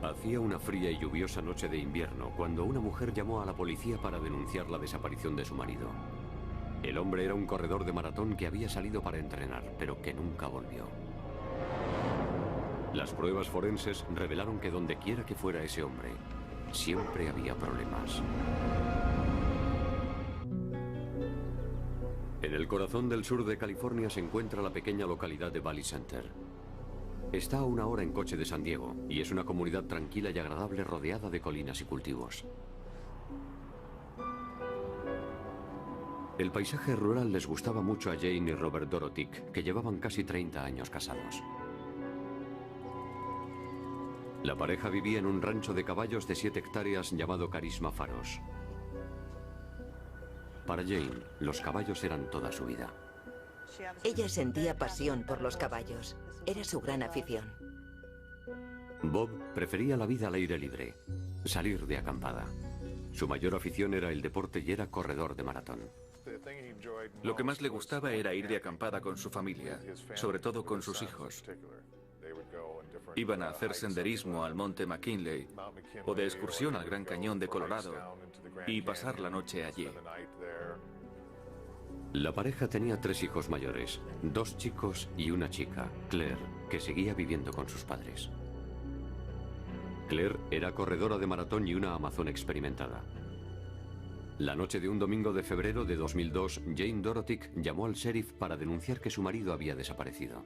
Hacía una fría y lluviosa noche de invierno cuando una mujer llamó a la policía para denunciar la desaparición de su marido. El hombre era un corredor de maratón que había salido para entrenar, pero que nunca volvió. Las pruebas forenses revelaron que donde quiera que fuera ese hombre, siempre había problemas. En el corazón del sur de California se encuentra la pequeña localidad de Valley Center. Está a 1 hora en coche de San Diego y es una comunidad tranquila y agradable rodeada de colinas y cultivos. El paisaje rural les gustaba mucho a Jane y Robert Dorotic, que llevaban casi 30 años casados. La pareja vivía en un rancho de caballos de 7 hectáreas llamado Carisma Faros. Para Jane, los caballos eran toda su vida. Ella sentía pasión por los caballos. Era su gran afición. Bob prefería la vida al aire libre, salir de acampada. Su mayor afición era el deporte y era corredor de maratón. Lo que más le gustaba era ir de acampada con su familia, sobre todo con sus hijos. Iban a hacer senderismo al monte McKinley o de excursión al Gran Cañón de Colorado y pasar la noche allí. La pareja tenía 3 hijos mayores, 2 chicos y una chica, Claire, que seguía viviendo con sus padres. Claire era corredora de maratón y una amazona experimentada. La noche de un domingo de febrero de 2002, Jane Dorotic llamó al sheriff para denunciar que su marido había desaparecido.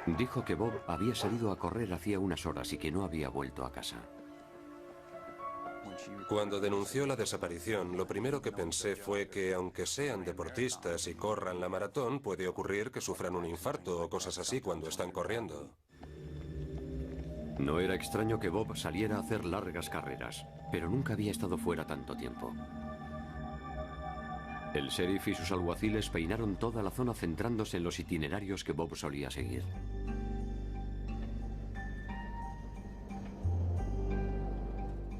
Dijo que Bob había salido a correr hacía unas horas y que no había vuelto a casa. Cuando denunció la desaparición, lo primero que pensé fue que, aunque sean deportistas y corran la maratón, puede ocurrir que sufran un infarto o cosas así cuando están corriendo. No era extraño que Bob saliera a hacer largas carreras, pero nunca había estado fuera tanto tiempo. El sheriff y sus alguaciles peinaron toda la zona centrándose en los itinerarios que Bob solía seguir.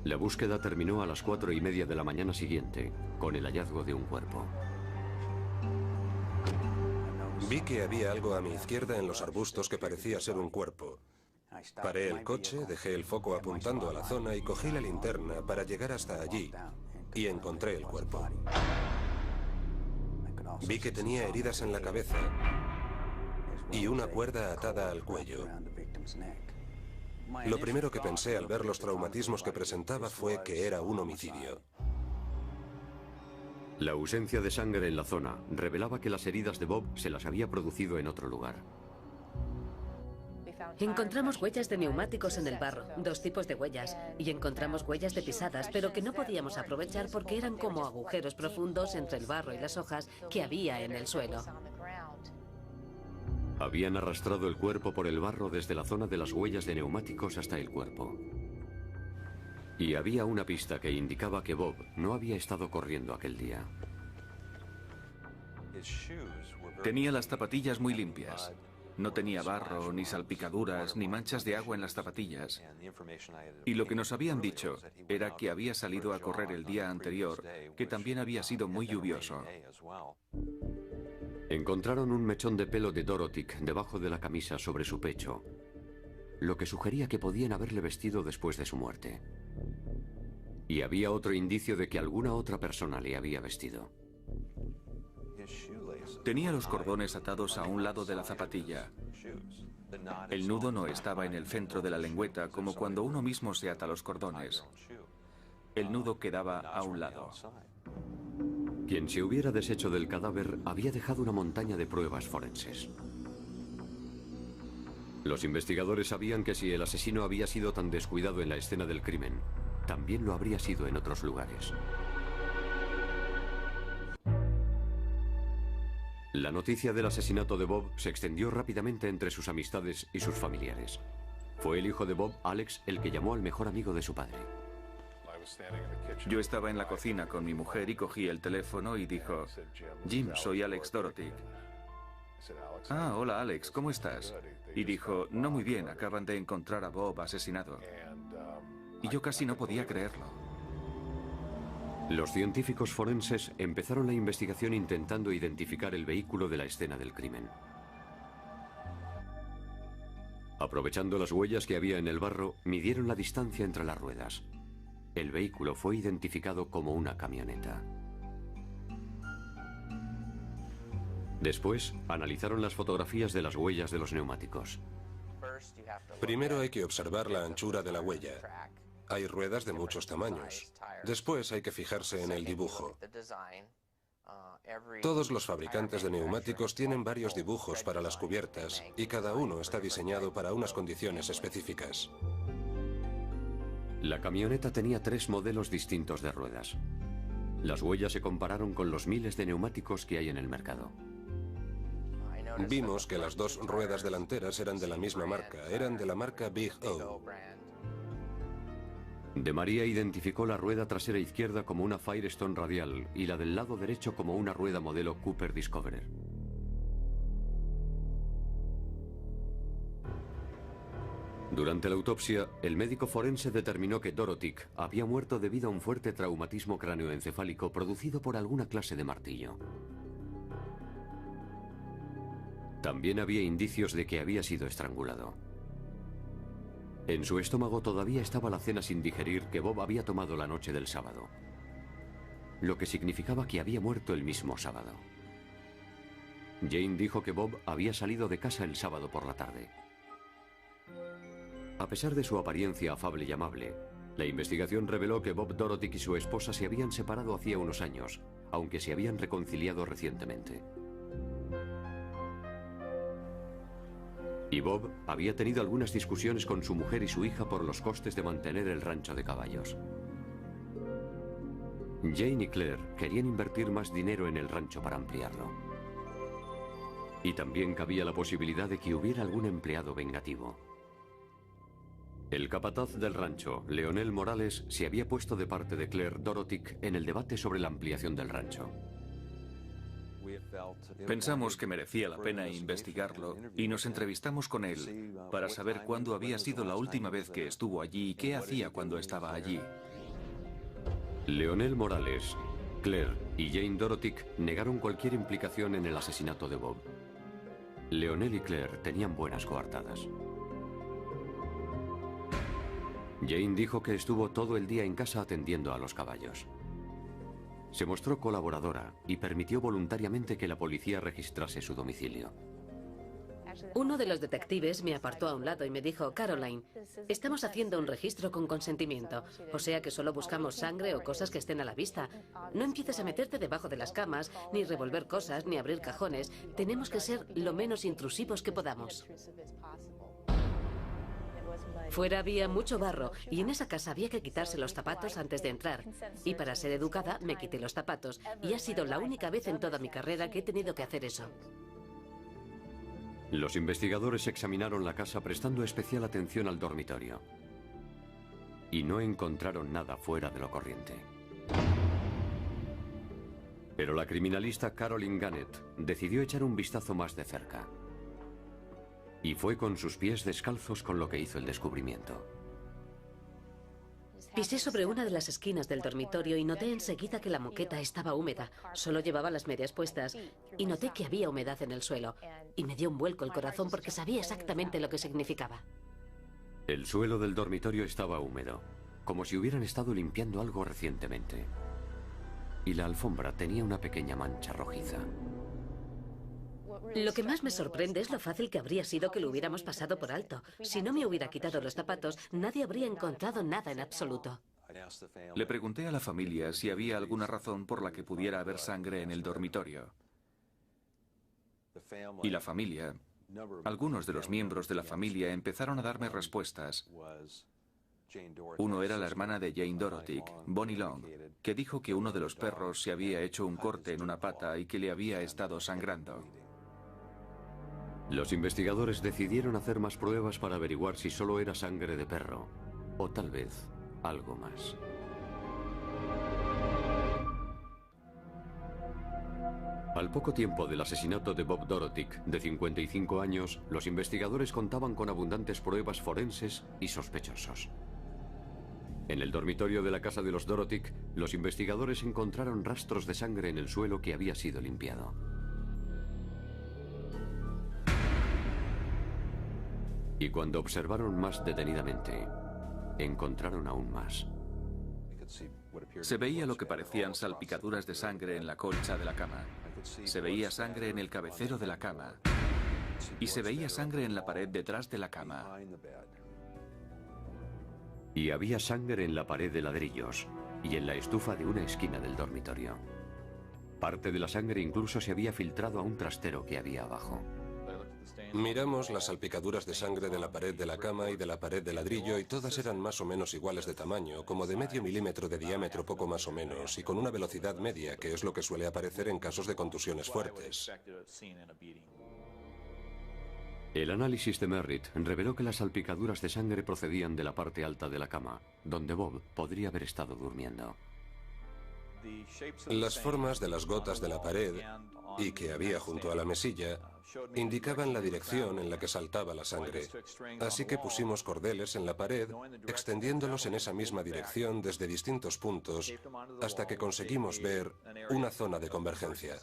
La búsqueda terminó a las 4:30 de la mañana siguiente, con el hallazgo de un cuerpo. Vi que había algo a mi izquierda en los arbustos que parecía ser un cuerpo. Paré el coche, dejé el foco apuntando a la zona y cogí la linterna para llegar hasta allí y encontré el cuerpo. Vi que tenía heridas en la cabeza y una cuerda atada al cuello. Lo primero que pensé al ver los traumatismos que presentaba fue que era un homicidio. La ausencia de sangre en la zona revelaba que las heridas de Bob se las había producido en otro lugar. Encontramos huellas de neumáticos en el barro, 2 tipos de huellas, y encontramos huellas de pisadas, pero que no podíamos aprovechar porque eran como agujeros profundos entre el barro y las hojas que había en el suelo. Habían arrastrado el cuerpo por el barro desde la zona de las huellas de neumáticos hasta el cuerpo. Y había una pista que indicaba que Bob no había estado corriendo aquel día. Tenía las zapatillas muy limpias. No tenía barro, ni salpicaduras, ni manchas de agua en las zapatillas. Y lo que nos habían dicho era que había salido a correr el día anterior, que también había sido muy lluvioso. Encontraron un mechón de pelo de Dorotic debajo de la camisa sobre su pecho, lo que sugería que podían haberle vestido después de su muerte. Y había otro indicio de que alguna otra persona le había vestido. Tenía los cordones atados a un lado de la zapatilla. El nudo no estaba en el centro de la lengüeta, como cuando uno mismo se ata los cordones. El nudo quedaba a un lado. Quien se hubiera deshecho del cadáver había dejado una montaña de pruebas forenses. Los investigadores sabían que si el asesino había sido tan descuidado en la escena del crimen, también lo habría sido en otros lugares. La noticia del asesinato de Bob se extendió rápidamente entre sus amistades y sus familiares. Fue el hijo de Bob, Alex, el que llamó al mejor amigo de su padre. Yo estaba en la cocina con mi mujer y cogí el teléfono y dijo: Jim, soy Alex Dorotic. Ah, hola Alex, ¿cómo estás? Y dijo: no muy bien, acaban de encontrar a Bob asesinado. Y yo casi no podía creerlo. Los científicos forenses empezaron la investigación intentando identificar el vehículo de la escena del crimen. Aprovechando las huellas que había en el barro, midieron la distancia entre las ruedas. El vehículo fue identificado como una camioneta. Después, analizaron las fotografías de las huellas de los neumáticos. Primero hay que observar la anchura de la huella. Hay ruedas de muchos tamaños. Después hay que fijarse en el dibujo. Todos los fabricantes de neumáticos tienen varios dibujos para las cubiertas y cada uno está diseñado para unas condiciones específicas. La camioneta tenía 3 modelos distintos de ruedas. Las huellas se compararon con los miles de neumáticos que hay en el mercado. Vimos que las 2 ruedas delanteras eran de la misma marca, eran de la marca Big O. De María identificó la rueda trasera izquierda como una Firestone radial y la del lado derecho como una rueda modelo Cooper Discoverer. Durante la autopsia, el médico forense determinó que Dorothy había muerto debido a un fuerte traumatismo cráneoencefálico producido por alguna clase de martillo. También había indicios de que había sido estrangulado. En su estómago todavía estaba la cena sin digerir que Bob había tomado la noche del sábado, lo que significaba que había muerto el mismo sábado. Jane dijo que Bob había salido de casa el sábado por la tarde. A pesar de su apariencia afable y amable, la investigación reveló que Bob Dorothy y su esposa se habían separado hacía unos años, aunque se habían reconciliado recientemente. Y Bob había tenido algunas discusiones con su mujer y su hija por los costes de mantener el rancho de caballos. Jane y Claire querían invertir más dinero en el rancho para ampliarlo. Y también cabía la posibilidad de que hubiera algún empleado vengativo. El capataz del rancho, Leonel Morales, se había puesto de parte de Claire Dorothy en el debate sobre la ampliación del rancho. Pensamos que merecía la pena investigarlo y nos entrevistamos con él para saber cuándo había sido la última vez que estuvo allí y qué hacía cuando estaba allí. Leonel Morales, Claire y Jane Dorothy negaron cualquier implicación en el asesinato de Bob. Leonel y Claire tenían buenas coartadas. Jane dijo que estuvo todo el día en casa atendiendo a los caballos. Se mostró colaboradora y permitió voluntariamente que la policía registrase su domicilio. Uno de los detectives me apartó a un lado y me dijo: Caroline, estamos haciendo un registro con consentimiento, o sea que solo buscamos sangre o cosas que estén a la vista. No empieces a meterte debajo de las camas, ni revolver cosas, ni abrir cajones. Tenemos que ser lo menos intrusivos que podamos. Fuera había mucho barro y en esa casa había que quitarse los zapatos antes de entrar. Y para ser educada me quité los zapatos y ha sido la única vez en toda mi carrera que he tenido que hacer eso. Los investigadores examinaron la casa prestando especial atención al dormitorio. Y no encontraron nada fuera de lo corriente. Pero la criminalista Caroline Gannett decidió echar un vistazo más de cerca. Y fue con sus pies descalzos con lo que hizo el descubrimiento. Pisé sobre una de las esquinas del dormitorio y noté enseguida que la moqueta estaba húmeda. Solo llevaba las medias puestas y noté que había humedad en el suelo. Y me dio un vuelco el corazón porque sabía exactamente lo que significaba. El suelo del dormitorio estaba húmedo, como si hubieran estado limpiando algo recientemente. Y la alfombra tenía una pequeña mancha rojiza. Lo que más me sorprende es lo fácil que habría sido que lo hubiéramos pasado por alto. Si no me hubiera quitado los zapatos, nadie habría encontrado nada en absoluto. Le pregunté a la familia si había alguna razón por la que pudiera haber sangre en el dormitorio. Y la familia, algunos de los miembros de la familia empezaron a darme respuestas. Uno era la hermana de Jane Dorothy, Bonnie Long, que dijo que uno de los perros se había hecho un corte en una pata y que le había estado sangrando. Los investigadores decidieron hacer más pruebas para averiguar si solo era sangre de perro, o tal vez algo más. Al poco tiempo del asesinato de Bob Dorothy, de 55 años, los investigadores contaban con abundantes pruebas forenses y sospechosos. En el dormitorio de la casa de los Dorothy, los investigadores encontraron rastros de sangre en el suelo que había sido limpiado. Y cuando observaron más detenidamente, encontraron aún más. Se veía lo que parecían salpicaduras de sangre en la colcha de la cama. Se veía sangre en el cabecero de la cama. Y se veía sangre en la pared detrás de la cama. Y había sangre en la pared de ladrillos y en la estufa de una esquina del dormitorio. Parte de la sangre incluso se había filtrado a un trastero que había abajo. Miramos las salpicaduras de sangre de la pared de la cama y de la pared de ladrillo y todas eran más o menos iguales de tamaño, como de medio milímetro de diámetro poco más o menos, y con una velocidad media, que es lo que suele aparecer en casos de contusiones fuertes. El análisis de Merritt reveló que las salpicaduras de sangre procedían de la parte alta de la cama, donde Bob podría haber estado durmiendo. Las formas de las gotas de la pared y que había junto a la mesilla indicaban la dirección en la que saltaba la sangre, así que pusimos cordeles en la pared, extendiéndolos en esa misma dirección desde distintos puntos hasta que conseguimos ver una zona de convergencia.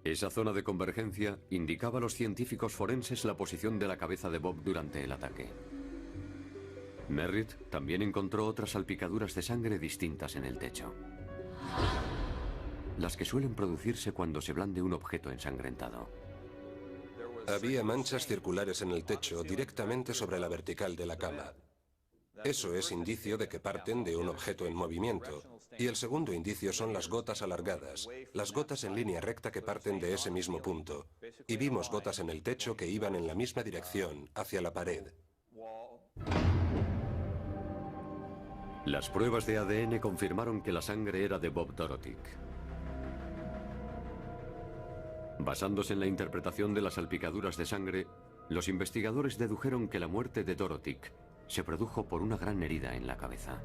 Esa zona de convergencia indicaba a los científicos forenses la posición de la cabeza de Bob durante el ataque. Merritt también encontró otras salpicaduras de sangre distintas en el techo. Las que suelen producirse cuando se blande un objeto ensangrentado. Había manchas circulares en el techo directamente sobre la vertical de la cama. Eso es indicio de que parten de un objeto en movimiento. Y el segundo indicio son las gotas alargadas, las gotas en línea recta que parten de ese mismo punto. Y vimos gotas en el techo que iban en la misma dirección, hacia la pared. Las pruebas de ADN confirmaron que la sangre era de Bob Dorotic. Basándose en la interpretación de las salpicaduras de sangre, los investigadores dedujeron que la muerte de Dorotic se produjo por una gran herida en la cabeza.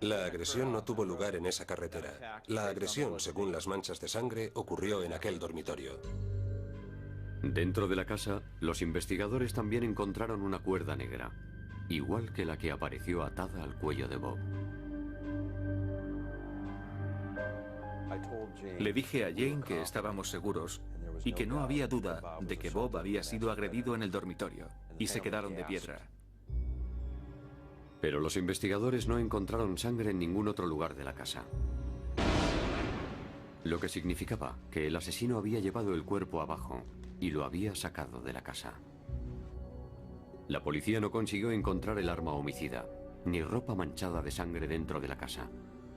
La agresión no tuvo lugar en esa carretera. La agresión, según las manchas de sangre, ocurrió en aquel dormitorio. Dentro de la casa, los investigadores también encontraron una cuerda negra, igual que la que apareció atada al cuello de Bob. Le dije a Jane que estábamos seguros y que no había duda de que Bob había sido agredido en el dormitorio, y se quedaron de piedra. Pero los investigadores no encontraron sangre en ningún otro lugar de la casa. Lo que significaba que el asesino había llevado el cuerpo abajo y lo había sacado de la casa. La policía no consiguió encontrar el arma homicida, ni ropa manchada de sangre dentro de la casa,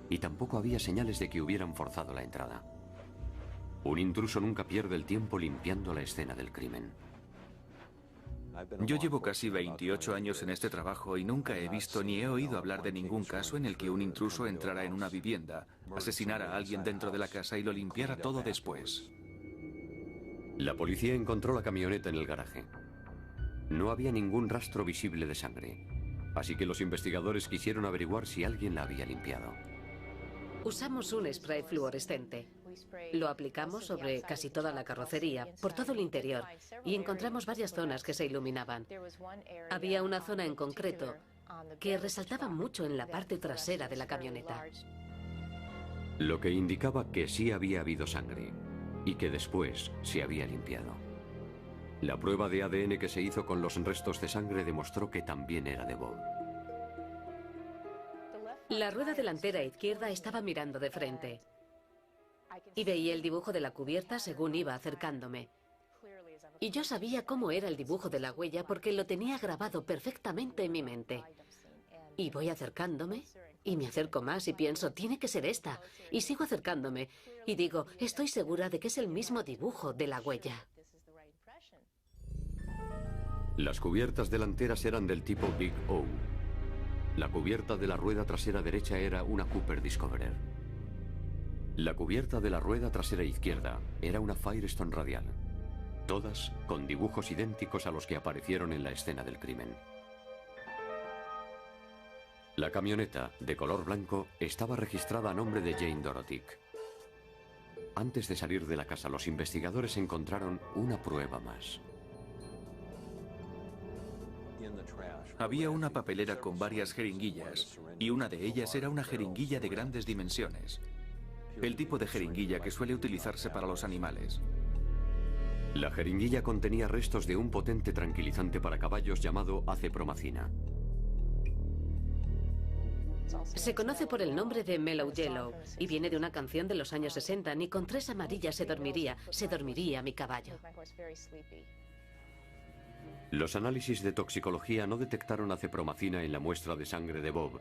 y tampoco había señales de que hubieran forzado la entrada. Un intruso nunca pierde el tiempo limpiando la escena del crimen. Yo llevo casi 28 años en este trabajo y nunca he visto ni he oído hablar de ningún caso en el que un intruso entrara en una vivienda, asesinara a alguien dentro de la casa y lo limpiara todo después. La policía encontró la camioneta en el garaje. No había ningún rastro visible de sangre, así que los investigadores quisieron averiguar si alguien la había limpiado. Usamos un spray fluorescente. Lo aplicamos sobre casi toda la carrocería, por todo el interior, y encontramos varias zonas que se iluminaban. Había una zona en concreto que resaltaba mucho en la parte trasera de la camioneta. Lo que indicaba que sí había habido sangre y que después se había limpiado. La prueba de ADN que se hizo con los restos de sangre demostró que también era de Bob. La rueda delantera izquierda estaba mirando de frente y veía el dibujo de la cubierta según iba acercándome. Y yo sabía cómo era el dibujo de la huella porque lo tenía grabado perfectamente en mi mente. Y voy acercándome y me acerco más y pienso, tiene que ser esta. Y sigo acercándome y digo, estoy segura de que es el mismo dibujo de la huella. Las cubiertas delanteras eran del tipo Big O. La cubierta de la rueda trasera derecha era una Cooper Discoverer. La cubierta de la rueda trasera izquierda era una Firestone radial. Todas con dibujos idénticos a los que aparecieron en la escena del crimen. La camioneta, de color blanco, estaba registrada a nombre de Jane Dorotic. Antes de salir de la casa, los investigadores encontraron una prueba más. Había una papelera con varias jeringuillas, y una de ellas era una jeringuilla de grandes dimensiones. El tipo de jeringuilla que suele utilizarse para los animales. La jeringuilla contenía restos de un potente tranquilizante para caballos llamado acepromacina. Se conoce por el nombre de Mellow Yellow y viene de una canción de los años 60. Ni con 3 amarillas se dormiría mi caballo. Los análisis de toxicología no detectaron acepromacina en la muestra de sangre de Bob,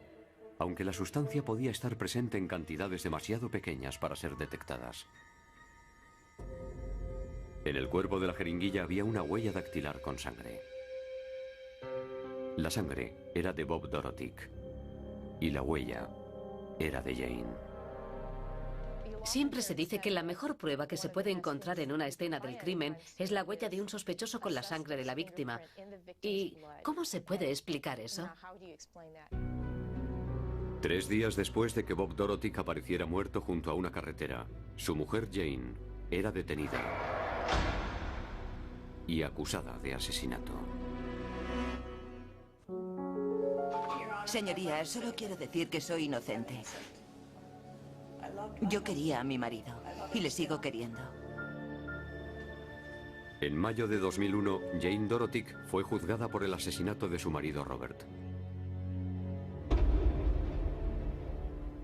aunque la sustancia podía estar presente en cantidades demasiado pequeñas para ser detectadas. En el cuerpo de la jeringuilla había una huella dactilar con sangre. La sangre era de Bob Dorotic y la huella era de Jane. Siempre se dice que la mejor prueba que se puede encontrar en una escena del crimen es la huella de un sospechoso con la sangre de la víctima. ¿Y cómo se puede explicar eso? 3 días después de que Bob Dorotic apareciera muerto junto a una carretera, su mujer Jane era detenida y acusada de asesinato. Señoría, solo quiero decir que soy inocente. Yo quería a mi marido y le sigo queriendo. En mayo de 2001, Jane Dorotic fue juzgada por el asesinato de su marido Robert.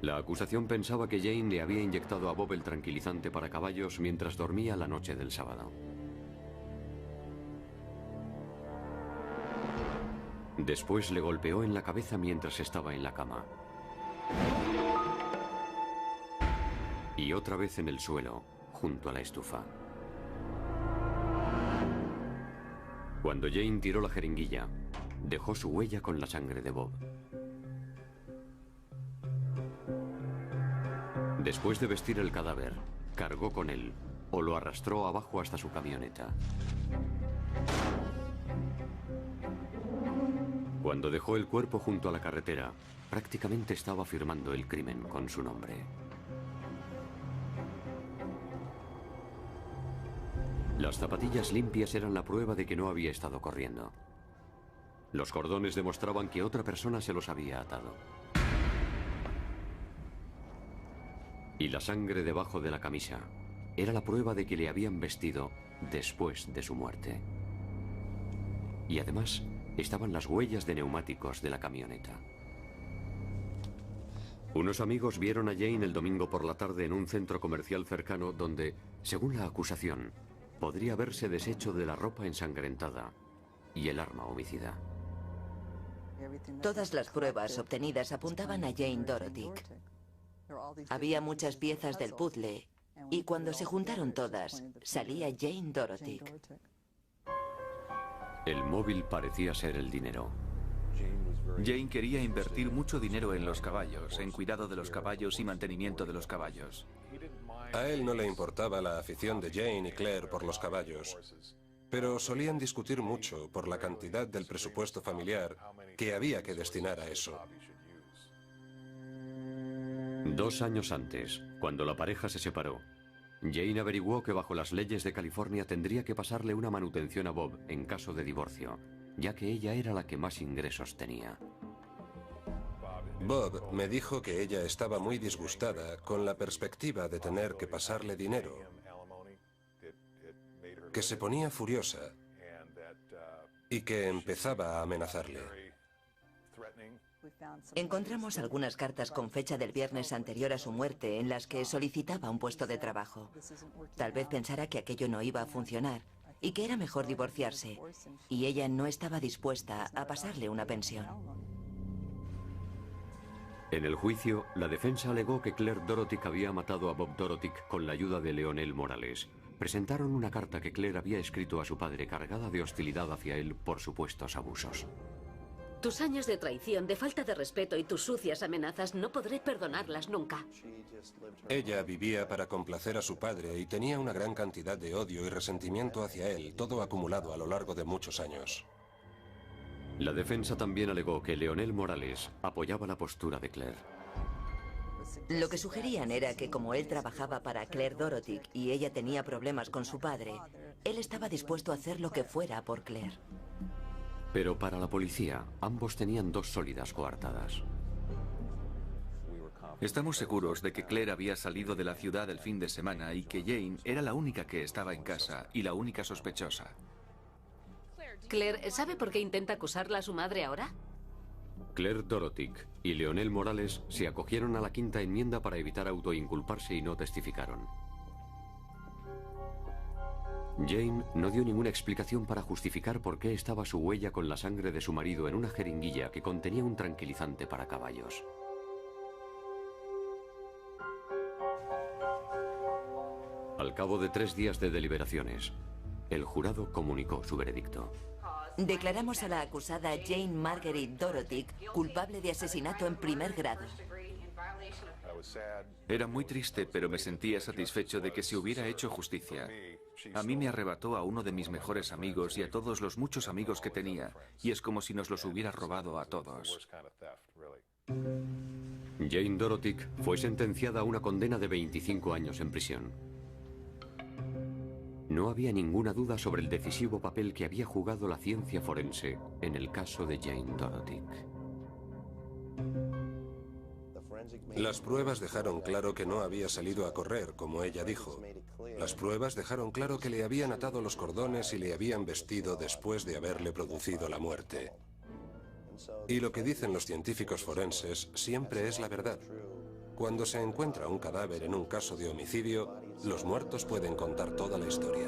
La acusación pensaba que Jane le había inyectado a Bob el tranquilizante para caballos mientras dormía la noche del sábado. Después le golpeó en la cabeza mientras estaba en la cama. Y otra vez en el suelo, junto a la estufa. Cuando Jane tiró la jeringuilla, dejó su huella con la sangre de Bob. Después de vestir el cadáver, cargó con él o lo arrastró abajo hasta su camioneta. Cuando dejó el cuerpo junto a la carretera, prácticamente estaba firmando el crimen con su nombre. Las zapatillas limpias eran la prueba de que no había estado corriendo. Los cordones demostraban que otra persona se los había atado. Y la sangre debajo de la camisa era la prueba de que le habían vestido después de su muerte. Y además estaban las huellas de neumáticos de la camioneta. Unos amigos vieron a Jane el domingo por la tarde en un centro comercial cercano donde, según la acusación, podría haberse deshecho de la ropa ensangrentada y el arma homicida. Todas las pruebas obtenidas apuntaban a Jane Dorotic. Había muchas piezas del puzzle y cuando se juntaron todas, salía Jane Dorotic. El móvil parecía ser el dinero. Jane quería invertir mucho dinero en los caballos, en cuidado de los caballos y mantenimiento de los caballos. A él no le importaba la afición de Jane y Claire por los caballos, pero solían discutir mucho por la cantidad del presupuesto familiar que había que destinar a eso. 2 años antes, cuando la pareja se separó, Jane averiguó que bajo las leyes de California tendría que pasarle una manutención a Bob en caso de divorcio, ya que ella era la que más ingresos tenía. Bob me dijo que ella estaba muy disgustada con la perspectiva de tener que pasarle dinero, que se ponía furiosa y que empezaba a amenazarle. Encontramos algunas cartas con fecha del viernes anterior a su muerte en las que solicitaba un puesto de trabajo. Tal vez pensara que aquello no iba a funcionar y que era mejor divorciarse, y ella no estaba dispuesta a pasarle una pensión. En el juicio, la defensa alegó que Claire Dorotic había matado a Bob Dorotic con la ayuda de Leonel Morales. Presentaron una carta que Claire había escrito a su padre cargada de hostilidad hacia él por supuestos abusos. Tus años de traición, de falta de respeto y tus sucias amenazas no podré perdonarlas nunca. Ella vivía para complacer a su padre y tenía una gran cantidad de odio y resentimiento hacia él, todo acumulado a lo largo de muchos años. La defensa también alegó que Leonel Morales apoyaba la postura de Claire. Lo que sugerían era que como él trabajaba para Claire Dorotic y ella tenía problemas con su padre, él estaba dispuesto a hacer lo que fuera por Claire. Pero para la policía, ambos tenían 2 sólidas coartadas. Estamos seguros de que Claire había salido de la ciudad el fin de semana y que Jane era la única que estaba en casa y la única sospechosa. Claire, ¿sabe por qué intenta acusarla a su madre ahora? Claire Dorotic y Leonel Morales se acogieron a la quinta enmienda para evitar autoinculparse y no testificaron. Jane no dio ninguna explicación para justificar por qué estaba su huella con la sangre de su marido en una jeringuilla que contenía un tranquilizante para caballos. Al cabo de 3 días de deliberaciones, el jurado comunicó su veredicto. Declaramos a la acusada Jane Marguerite Dorotic culpable de asesinato en primer grado. Era muy triste, pero me sentía satisfecho de que se hubiera hecho justicia. A mí me arrebató a uno de mis mejores amigos y a todos los muchos amigos que tenía, y es como si nos los hubiera robado a todos. Jane Dorotic fue sentenciada a una condena de 25 años en prisión. No había ninguna duda sobre el decisivo papel que había jugado la ciencia forense en el caso de Jane Dorotic. Las pruebas dejaron claro que no había salido a correr, como ella dijo. Las pruebas dejaron claro que le habían atado los cordones y le habían vestido después de haberle producido la muerte. Y lo que dicen los científicos forenses siempre es la verdad. Cuando se encuentra un cadáver en un caso de homicidio, los muertos pueden contar toda la historia.